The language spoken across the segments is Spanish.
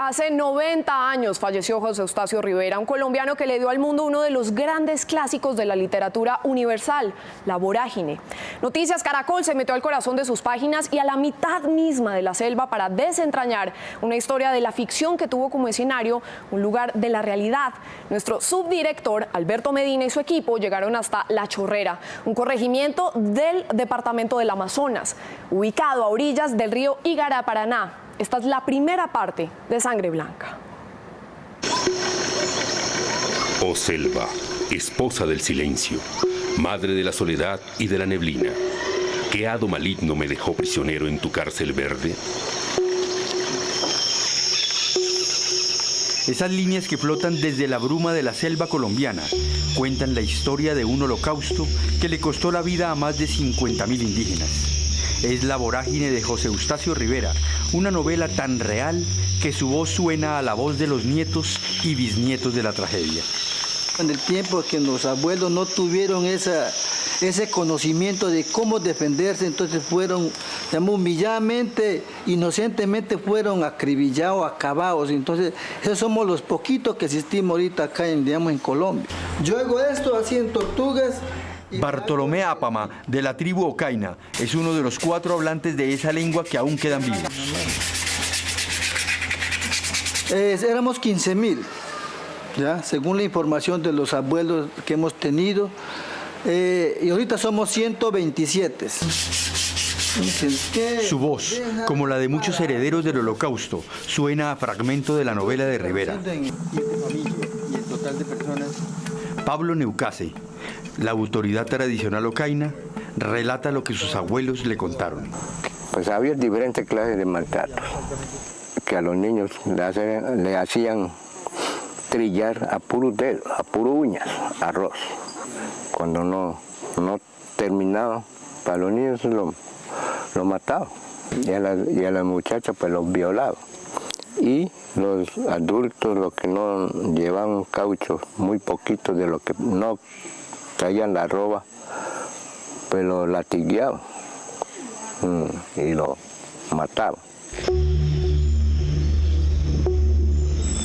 Hace 90 años falleció José Eustacio Rivera, un colombiano que le dio al mundo uno de los grandes clásicos de la literatura universal, La Vorágine. Noticias Caracol se metió al corazón de sus páginas y a la mitad misma de la selva para desentrañar una historia de la ficción que tuvo como escenario un lugar de la realidad. Nuestro subdirector, Alberto Medina, y su equipo llegaron hasta La Chorrera, un corregimiento del departamento del Amazonas, ubicado a orillas del río Igaraparaná. Esta es la primera parte de Sangre Blanca. Oh selva, esposa del silencio, madre de la soledad y de la neblina, ¿qué hado maligno me dejó prisionero en tu cárcel verde? Esas líneas que flotan desde la bruma de la selva colombiana cuentan la historia de un holocausto que le costó la vida a más de 50.000 indígenas. Es La Vorágine de José Eustacio Rivera, una novela tan real que su voz suena a la voz de los nietos y bisnietos de la tragedia. En el tiempo que los abuelos no tuvieron ese conocimiento de cómo defenderse, entonces fueron humilladamente, inocentemente fueron acribillados, acabados. Entonces, esos somos los poquitos que existimos ahorita acá en Colombia. Yo hago esto así en Tortugas. Bartolomé Apama, de la tribu Ocaina, es uno de los 4 hablantes de esa lengua que aún quedan vivos. Éramos 15.000, ¿ya? Según la información de los abuelos que hemos tenido, y ahorita somos 127. Su voz, como la de muchos herederos del Holocausto, suena a fragmento de la novela de Rivera. Pablo Neucase, la autoridad tradicional ocaina, relata lo que sus abuelos le contaron. Pues había diferentes clases de maltratos, que a los niños le hacían trillar a puro dedo, a puro uñas, arroz. Cuando no terminaba, para los niños lo mataban, y a las muchachas pues los violaban. Y los adultos, los que no llevaban caucho, muy poquito de lo que no traían la ropa, pues lo latigueaban y lo mataban.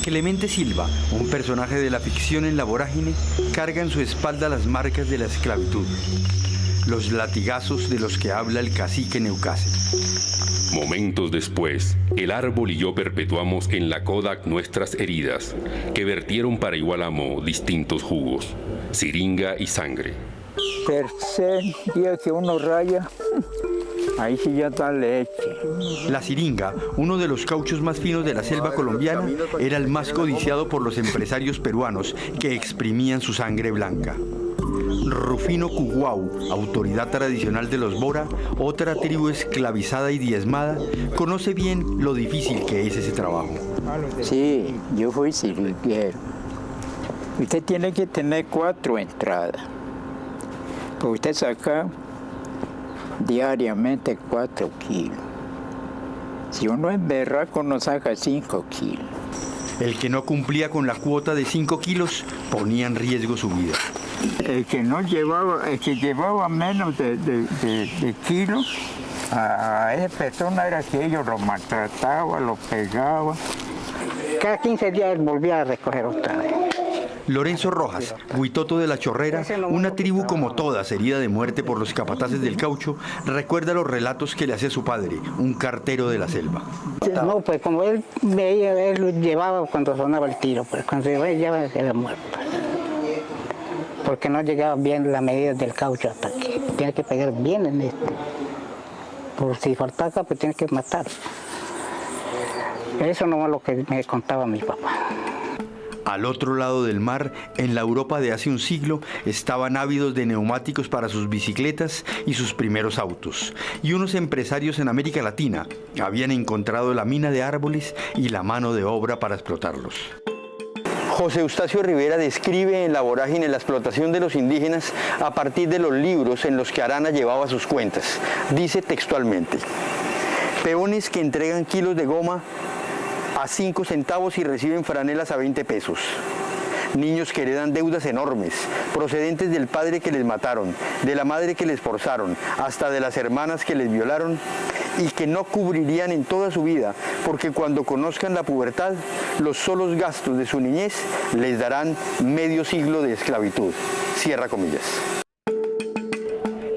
Clemente Silva, un personaje de la ficción en La Vorágine, carga en su espalda las marcas de la esclavitud, los latigazos de los que habla el cacique Neucase. Momentos después, el árbol y yo perpetuamos en la Kodak nuestras heridas, que vertieron para igual amo distintos jugos, siringa y sangre. Tercer día que uno raya, ahí sí ya está leche. La siringa, uno de los cauchos más finos de la selva colombiana, era el más codiciado por los empresarios peruanos que exprimían su sangre blanca. Rufino Cuguau, autoridad tradicional de los Bora, otra tribu esclavizada y diezmada, conoce bien lo difícil que es ese trabajo. Sí, yo fui siringuero. Usted tiene que tener 4 entradas. Porque usted saca diariamente 4 kilos. Si uno es berraco, no saca 5 kilos. El que no cumplía con la cuota de 5 kilos ponía en riesgo su vida. El que llevaba menos de kilos, a esa persona era que ellos lo maltrataban, lo pegaban. Cada 15 días volvía a recoger otra vez. Lorenzo Rojas, huitoto de La Chorrera, una tribu como todas herida de muerte por los capataces del caucho, recuerda los relatos que le hacía su padre, un cartero de la selva. No, pues como él veía, él lo llevaba cuando sonaba el tiro, pues cuando se iba ya era muerto. Porque no llegaba bien la medida del caucho hasta aquí. Tiene que pegar bien en esto. Por si faltaba, pues tiene que matar. Eso no es lo que me contaba mi papá. Al otro lado del mar, en la Europa de hace un siglo, estaban ávidos de neumáticos para sus bicicletas y sus primeros autos. Y unos empresarios en América Latina habían encontrado la mina de árboles y la mano de obra para explotarlos. José Eustacio Rivera describe en La Vorágine la explotación de los indígenas a partir de los libros en los que Arana llevaba sus cuentas. Dice textualmente: peones que entregan kilos de goma a 5 centavos y reciben franelas a 20 pesos. Niños que heredan deudas enormes, procedentes del padre que les mataron, de la madre que les forzaron, hasta de las hermanas que les violaron, y que no cubrirían en toda su vida, porque cuando conozcan la pubertad, los solos gastos de su niñez les darán medio siglo de esclavitud. Cierra comillas.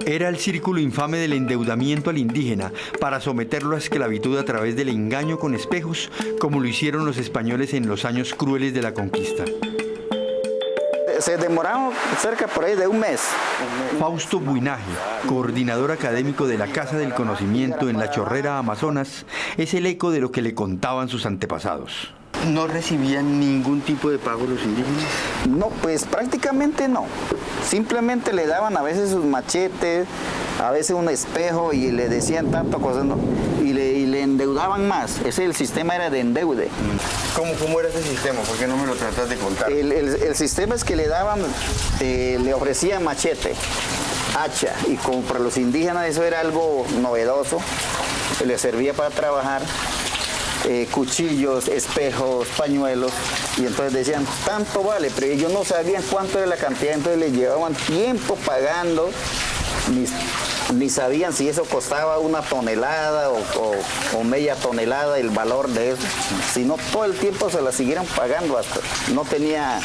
Era el círculo infame del endeudamiento al indígena para someterlo a esclavitud a través del engaño con espejos, como lo hicieron los españoles en los años crueles de la conquista. Se demoraron cerca por ahí de un mes. Fausto Buinaje, coordinador académico de la Casa del Conocimiento en La Chorrera, Amazonas, es el eco de lo que le contaban sus antepasados. ¿No recibían ningún tipo de pago los indígenas? No, pues prácticamente no. Simplemente le daban a veces sus machetes, a veces un espejo y le decían tanto cosas, ¿no? y le endeudaban más. El sistema era de endeude. ¿Cómo era ese sistema? ¿Por qué no me lo tratas de contar? El sistema es que le daban, le ofrecían machete, hacha, y como para los indígenas eso era algo novedoso, les servía para trabajar. Cuchillos, espejos, pañuelos, y entonces decían, tanto vale, pero ellos no sabían cuánto era la cantidad, entonces les llevaban tiempo pagando, ni sabían si eso costaba una tonelada o media tonelada el valor de eso, sino todo el tiempo se la siguieron pagando hasta no tenía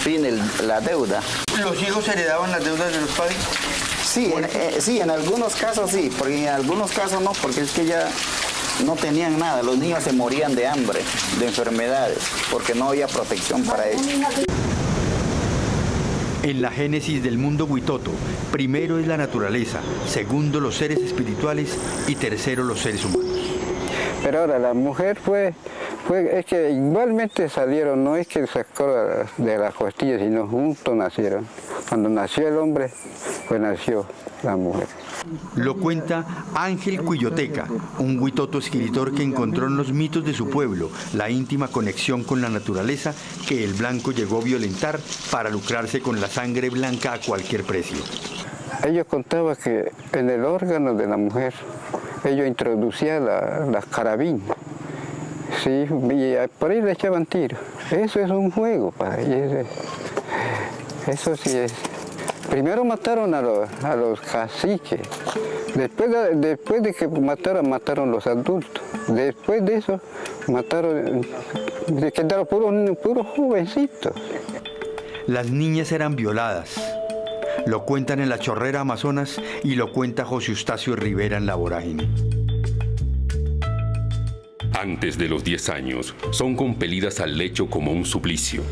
fin la deuda. ¿Los hijos heredaban las deudas de los padres? Sí, en algunos casos sí, porque en algunos casos no, porque es que ya no tenían nada, los niños se morían de hambre, de enfermedades, porque no había protección para ellos. En la génesis del mundo Huitoto, primero es la naturaleza, segundo los seres espirituales y tercero los seres humanos. Pero ahora la mujer es que igualmente salieron, no es que sacó de las costillas, sino juntos nacieron. Cuando nació el hombre, pues nació la mujer. Lo cuenta Ángel Cuilloteca, un huitoto escritor que encontró en los mitos de su pueblo la íntima conexión con la naturaleza que el blanco llegó a violentar para lucrarse con la sangre blanca a cualquier precio. Ellos contaban que en el órgano de la mujer, ellos introducían las carabinas. Sí, y por ahí le echaban tiros. Eso es un juego para ellos. Eso sí es. Primero mataron a los caciques, después de que mataron los adultos, después de eso quedaron puros jovencitos. Las niñas eran violadas. Lo cuentan en La Chorrera, Amazonas, y lo cuenta José Eustacio Rivera en La Vorágine. Antes de los 10 años, son compelidas al lecho como un suplicio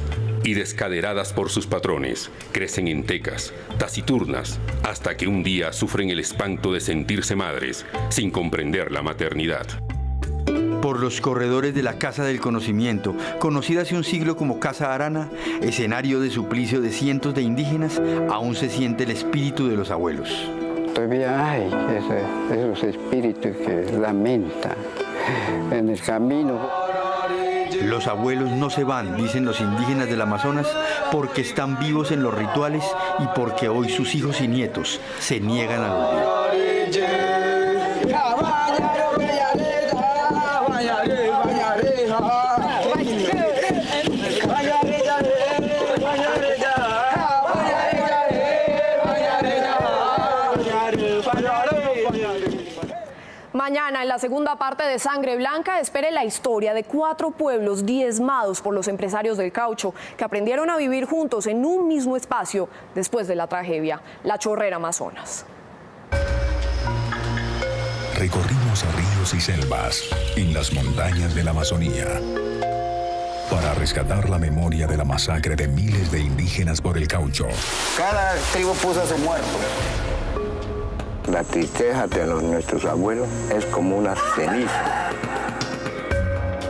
y descaderadas por sus patrones, crecen en tecas, taciturnas, hasta que un día sufren el espanto de sentirse madres sin comprender la maternidad. Por los corredores de la Casa del Conocimiento, conocida hace un siglo como Casa Arana, escenario de suplicio de cientos de indígenas, aún se siente el espíritu de los abuelos. Todavía hay esos espíritus que lamentan en el camino. Los abuelos no se van, dicen los indígenas del Amazonas, porque están vivos en los rituales y porque hoy sus hijos y nietos se niegan al olvido. Mañana, en la segunda parte de Sangre Blanca, espere la historia de 4 pueblos diezmados por los empresarios del caucho que aprendieron a vivir juntos en un mismo espacio después de la tragedia, La Chorrera, Amazonas. Recorrimos ríos y selvas en las montañas de la Amazonía para rescatar la memoria de la masacre de miles de indígenas por el caucho. Cada tribu puso a su muerto. La tristeza de nuestros abuelos es como una ceniza.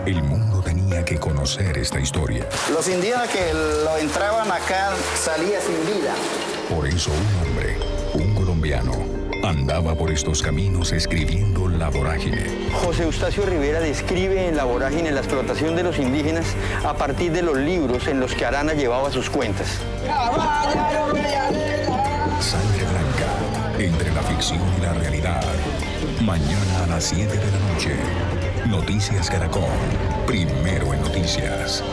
El mundo tenía que conocer esta historia. Los indígenas que lo entraban acá salían sin vida. Por eso un hombre, un colombiano, andaba por estos caminos escribiendo La Vorágine. José Eustacio Rivera describe en La Vorágine la explotación de los indígenas a partir de los libros en los que Arana llevaba sus cuentas. Sangre Blanca, entre la ficción y la realidad. Mañana a las 7 de la noche. Noticias Caracol, primero en noticias.